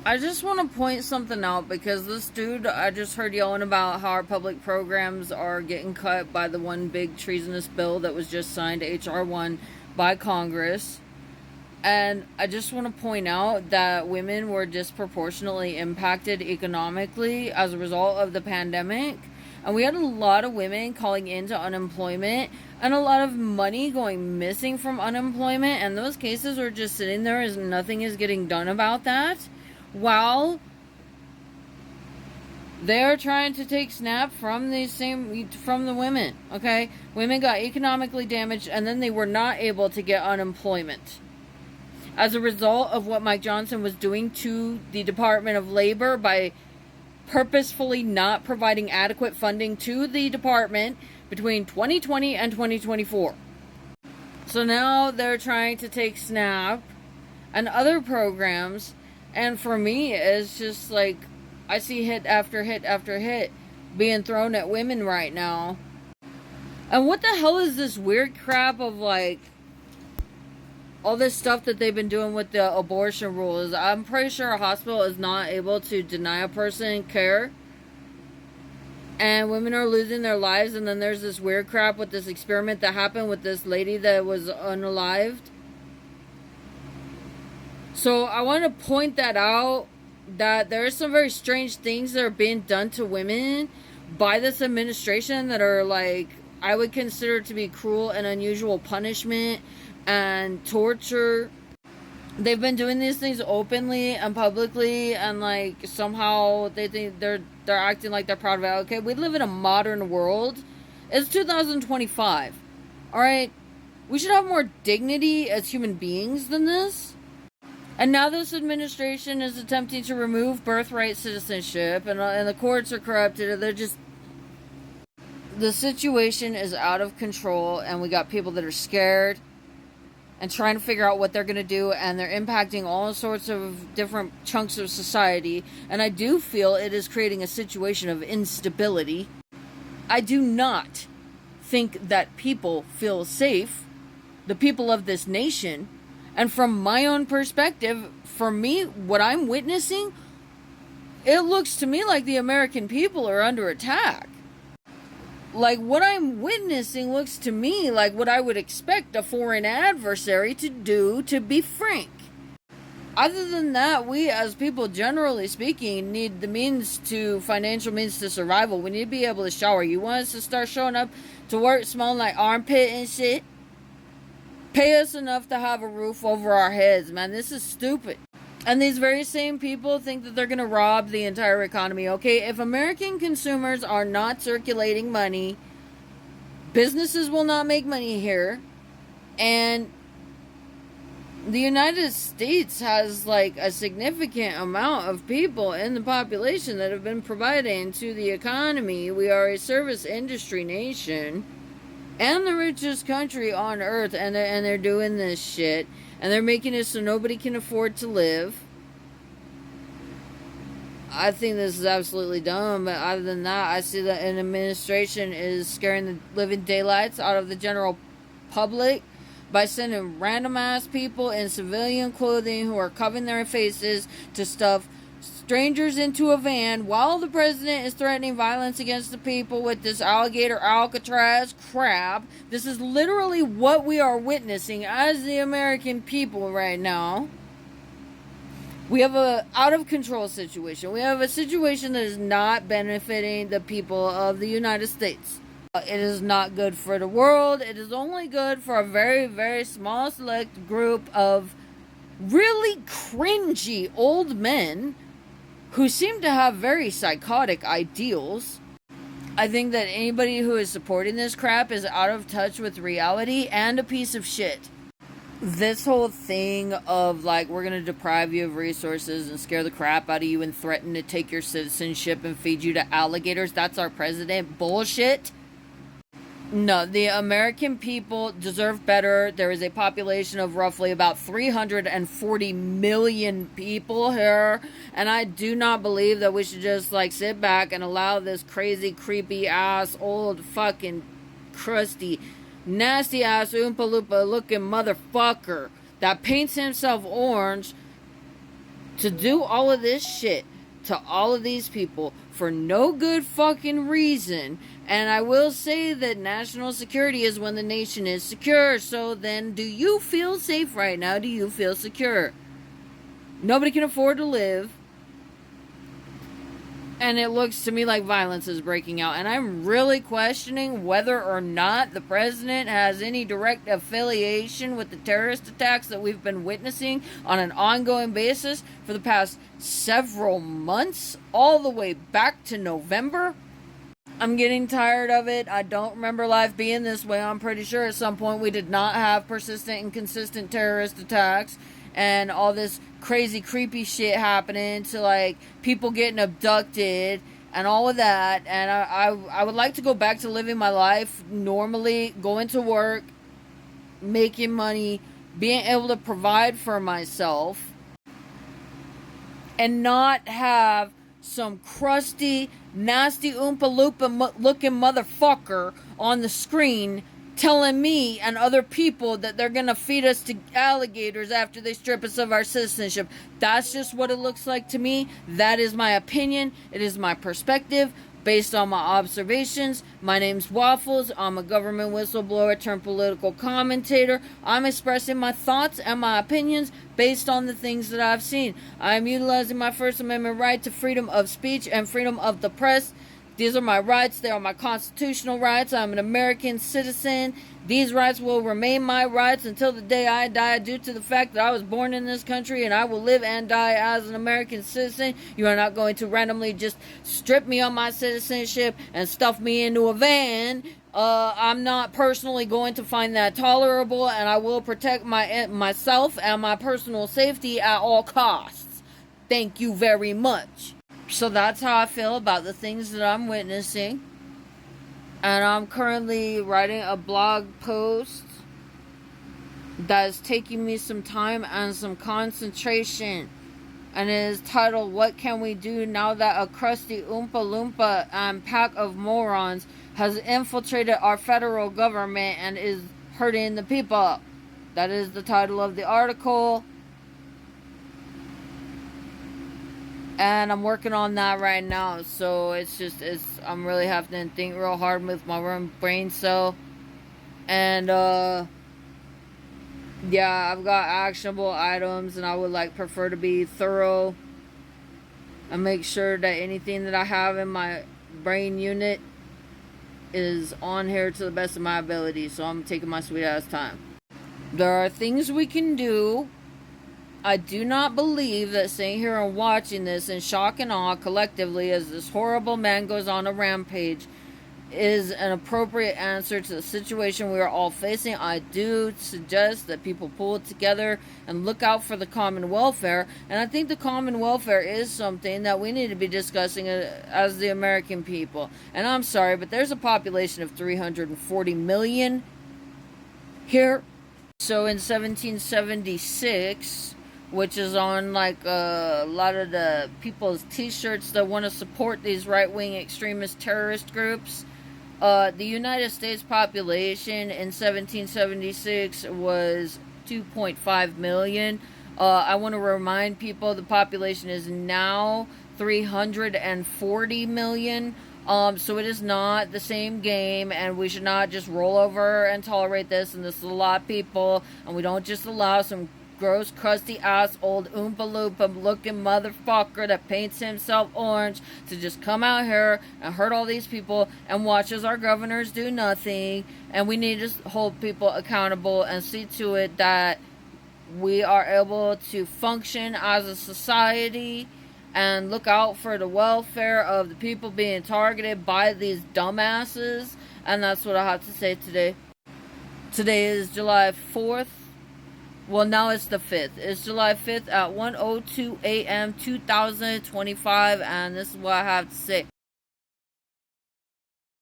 I just want to point something out because this dude I just heard yelling about how our public programs are getting cut by the one big treasonous bill that was just signed, H.R. 1, by Congress. And I just want to point out that women were disproportionately impacted economically as a result of the pandemic. And we had a lot of women calling into unemployment and a lot of money going missing from unemployment. And those cases are just sitting there as nothing is getting done about that. While they're trying to take SNAP from the women, okay? Women got economically damaged and then they were not able to get unemployment as a result of what Mike Johnson was doing to the Department of Labor by purposefully not providing adequate funding to the department between 2020 and 2024. So now they're trying to take SNAP and other programs, and for me, it's just like I see hit after hit after hit being thrown at women right now. And what the hell is this weird crap of like all this stuff that they've been doing with the abortion rules? I'm pretty sure a hospital is not able to deny a person care, and women are losing their lives. And then there's this weird crap with this experiment that happened with this lady that was unalived. So I want to point that out, that there are some very strange things that are being done to women by this administration that are like, I would consider to be cruel and unusual punishment and torture. They've been doing these things openly and publicly, and like somehow they think they're acting like they're proud of it. Okay, we live in a modern world. It's 2025. All right, we should have more dignity as human beings than this. And now this administration is attempting to remove birthright citizenship, and the courts are corrupted. They're just, the situation is out of control, and we got people that are scared and trying to figure out what they're going to do, and they're impacting all sorts of different chunks of society. And I do feel it is creating a situation of instability. I do not think that people feel safe, the people of this nation. And from my own perspective, for me, what I'm witnessing, it looks to me like the American people are under attack. Like, what I'm witnessing looks to me like what I would expect a foreign adversary to do, to be frank. Other than that, we as people, generally speaking, need the financial means to survival. We need to be able to shower. You want us to start showing up to work smelling like armpit and shit? Pay us enough to have a roof over our heads, man. This is stupid. And these very same people think that they're going to rob the entire economy. Okay, if American consumers are not circulating money, businesses will not make money here. And the United States has like a significant amount of people in the population that have been providing to the economy. We are a service industry nation and the richest country on earth, and they're doing this shit, and they're making it so nobody can afford to live. I think this is absolutely dumb. But other than that, I see that an administration is scaring the living daylights out of the general public by sending random ass people in civilian clothing who are covering their faces to stuff strangers into a van while the president is threatening violence against the people with this alligator Alcatraz crap. This is literally what we are witnessing as the American people right now. We have a out of control situation. We have a situation that is not benefiting the people of the United States. It is not good for the world. It is only good for a very, very small select group of really cringy old men who seem to have very psychotic ideals. I think that anybody who is supporting this crap is out of touch with reality and a piece of shit. This whole thing of like, we're going to deprive you of resources and scare the crap out of you and threaten to take your citizenship and feed you to alligators, that's our president, bullshit. No, the American people deserve better. There is a population of roughly about 340 million people here, and I do not believe that we should just like sit back and allow this crazy, creepy ass, old fucking crusty, nasty ass Oompa Loompa looking motherfucker that paints himself orange to do all of this shit to all of these people for no good fucking reason. And I will say that national security is when the nation is secure. So then, do you feel safe right now? Do you feel secure? Nobody can afford to live. And it looks to me like violence is breaking out. And I'm really questioning whether or not the president has any direct affiliation with the terrorist attacks that we've been witnessing on an ongoing basis for the past several months, all the way back to November. I'm getting tired of it. I don't remember life being this way. I'm pretty sure at some point we did not have persistent and consistent terrorist attacks and all this crazy creepy shit happening to like people getting abducted and all of that. And I would like to go back to living my life normally, going to work, making money, being able to provide for myself, and not have some crusty, nasty Oompa Loompa looking motherfucker on the screen telling me and other people that they're gonna feed us to alligators after they strip us of our citizenship. That's just what it looks like to me. That is my opinion. It is my perspective based on my observations. My name's Waffles. I'm a government whistleblower turned political commentator. I'm expressing my thoughts and my opinions based on the things that I've seen. I'm utilizing my First Amendment right to freedom of speech and freedom of the press. These are my rights. They are my constitutional rights. I'm an American citizen. These rights will remain my rights until the day I die, due to the fact that I was born in this country and I will live and die as an American citizen. You are not going to randomly just strip me of my citizenship and stuff me into a van. I'm not personally going to find that tolerable, and I will protect myself and my personal safety at all costs. Thank you very much. So that's how I feel about the things that I'm witnessing. And I'm currently writing a blog post that's taking me some time and some concentration. And it is titled, "What Can We Do Now That a Crusty Oompa Loompa and Pack of Morons Has Infiltrated Our Federal Government and Is Hurting the People?" That is the title of the article. And I'm working on that right now. So I'm really having to think real hard with my brain cell. And, yeah, I've got actionable items, and I would prefer to be thorough and make sure that anything that I have in my brain unit is on here to the best of my ability. So I'm taking my sweet ass time. There are things we can do. I do not believe that sitting here and watching this in shock and awe collectively as this horrible man goes on a rampage is an appropriate answer to the situation we are all facing. I do suggest that people pull it together and look out for the common welfare. And I think the common welfare is something that we need to be discussing as the American people. And I'm sorry, but there's a population of 340 million here. So in 1776... which is on a lot of the people's t-shirts that want to support these right-wing extremist terrorist groups. The United States population in 1776 was 2.5 million. I want to remind people the population is now 340 million. So it is not the same game, and we should not just roll over and tolerate this. And this is a lot of people, and we don't just allow some gross, crusty ass old Oompa Loompa looking motherfucker that paints himself orange to just come out here and hurt all these people and watch as our governors do nothing. And we need to hold people accountable and see to it that we are able to function as a society and look out for the welfare of the people being targeted by these dumbasses. And that's what I have to say today. Today is July 4th. Well, now it's the 5th. It's July 5th at 1:02 a.m. 2025, and this is what I have to say.